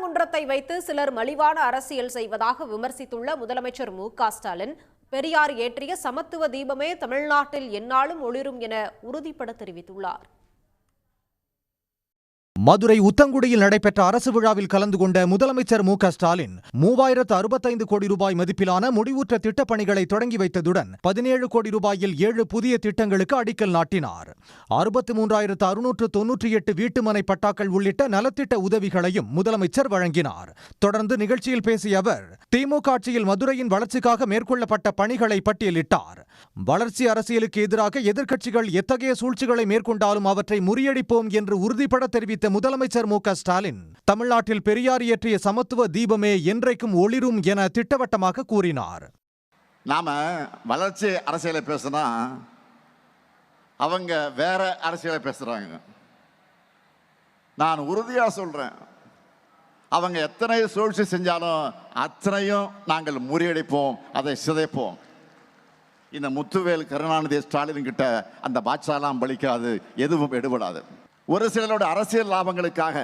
சட்டமன்றத்தை வைத்து சிலர் மலிவான அரசியல் செய்வதாக விமர்சித்துள்ள முதலமைச்சர் மு.க.ஸ்டாலின், பெரியார் ஏற்றிய சமத்துவ தீபமே தமிழ்நாட்டில் எந்நாளும் ஒளிரும் என உறுதிபட தெரிவித்துள்ளார். மதுரை உத்தங்குடியில் நடைபெற்ற அரசு விழாவில் கலந்து கொண்ட முதலமைச்சர் மு.க.ஸ்டாலின் 3065 கோடி ரூபாய் மதிப்பிலான முடிவுற்ற திட்டப்பணிகளை தொடங்கி வைத்ததுடன் 17 கோடி ரூபாயில் 7 புதிய திட்டங்களுக்கு அடிக்கல் நாட்டினார். 63698 வீட்டுமனை பட்டாக்கள் உள்ளிட்ட நலத்திட்ட உதவிகளையும் முதலமைச்சர் வழங்கினார். தொடர்ந்து நிகழ்ச்சியில் பேசிய அவர், திமுக ஆட்சியில் மதுரையின் வளர்ச்சிக்காக மேற்கொள்ளப்பட்ட பணிகளை பட்டியலிட்டார். வளர்ச்சி அரசியலுக்கு எதிராக எதிர்க்கட்சிகள் எத்தகைய சூழ்ச்சிகளை மேற்கொண்டாலும் அவற்றை முறியடிப்போம் என்று உறுதிபட தெரிவித்த முதலமைச்சர் மு.க.ஸ்டாலின், தமிழ்நாட்டில் பெரியார் இயற்றிய சமத்துவ தீபமே என்றைக்கும் ஒளிரும் என திட்டவட்டமாக கூறினார். நாம வளர்ச்சி அரசியலை பேசினா அவங்க வேற அரசியலை பேசுறாங்க. நான் உறுதியா சொல்றேன், அவங்க எத்தனை சூழ்ச்சி செஞ்சாலும் அத்தனையும் நாங்கள் முறியடிப்போம், அதை சிதைப்போம். இந்த முத்துவேல் கருணாநிதி ஸ்டாலின் கிட்ட அந்த பாட்சாலாம் பலிக்காது, எதுவும் எடுபடாது. ஒரு சிலரோட அரசியல் லாபங்களுக்காக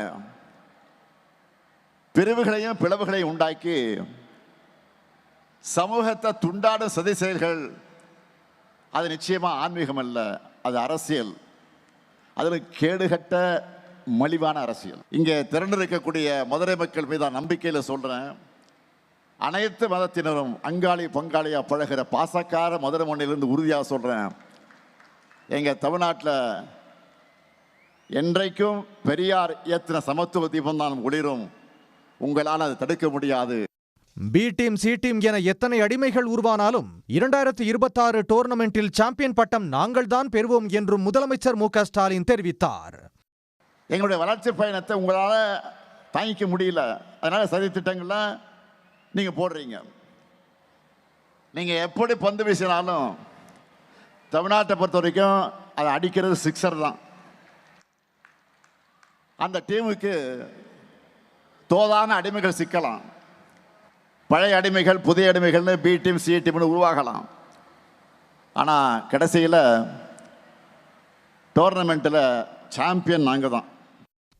பிரிவுகளையும் பிளவுகளையும் உண்டாக்கி சமூகத்தை துண்டாடும் சதி செயல்கள், அது நிச்சயமா ஆன்மீகம் அல்ல, அது அரசியல். அதில் கேடுகட்ட மலிவான அரசியல். இங்கே திரண்டிருக்கக்கூடிய மதுரை மக்கள் மீதான நம்பிக்கையில் சொல்றேன், அனைத்து மதத்தினரும் அங்காளி பங்காளியா பழகிற பாசக்கார மதுரை மண்ணிலிருந்து உறுதியாக சொல்றேன், எங்க தமிழ்நாட்டில் என்றைக்கும் பெரியார் இயற்றின சமத்துவ தீபம் தான் ஒளிரும். உங்களால் அதை தடுக்க முடியாது. பி டீம், சி டீம் என எத்தனை அடிமைகள் உருவானாலும் 2026 டோர்னமெண்டில் சாம்பியன் பட்டம் நாங்கள் தான் பெறுவோம் என்றும் முதலமைச்சர் மு.க.ஸ்டாலின் தெரிவித்தார். எங்களுடைய வளர்ச்சி பயணத்தை உங்களால் தாங்கிக்க முடியல, அதனால சதி திட்டங்கள்ல நீங்க போடுறீங்க. நீங்க எப்படி பந்து வீசினாலும் தமிழ்நாட்டை பொறுத்த வரைக்கும் அதை அடிக்கிறது சிக்ஸர் தான். அந்த டீமுக்கு தோதான அடிமைகள் சிக்கலாம். பழைய அடிமைகள் புதிய அடிமைகள்னு பி டீம் சி டீம்னு உருவாகலாம். ஆனால் கடைசியில் டோர்னமெண்ட்டில் சாம்பியன் நாங்கள் தான்.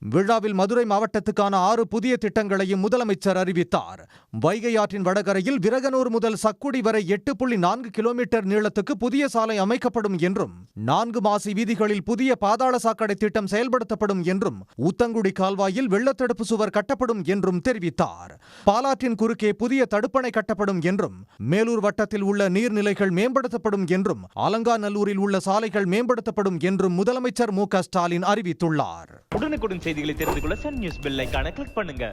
விழாவில் மதுரை மாவட்டத்துக்கான 6 புதிய திட்டங்களையும் முதலமைச்சர் அறிவித்தார். வைகை ஆற்றின் வடகரையில் விரகனூர் முதல் சக்குடி வரை 8.4 கிலோமீட்டர் நீளத்துக்கு புதிய சாலை அமைக்கப்படும் என்றும், 4 மாசி வீதிகளில் புதிய பாதாள சாக்கடை திட்டம் செயல்படுத்தப்படும் என்றும், ஊத்தங்குடி கால்வாயில் வெள்ளத்தடுப்பு சுவர் கட்டப்படும் என்றும் தெரிவித்தார். பாலாற்றின் குறுக்கே புதிய தடுப்பணை கட்டப்படும் என்றும், மேலூர் வட்டத்தில் உள்ள நீர்நிலைகள் மேம்படுத்தப்படும் என்றும், அலங்காநல்லூரில் உள்ள சாலைகள் மேம்படுத்தப்படும் என்றும் முதலமைச்சர் மு.க.ஸ்டாலின் அறிவித்துள்ளார். உடனுக்குடன் செய்திகளை தெரிந்து கொள்ள சன் நியூஸ் பெல் ஐகானை கிளிக் பண்ணுங்க.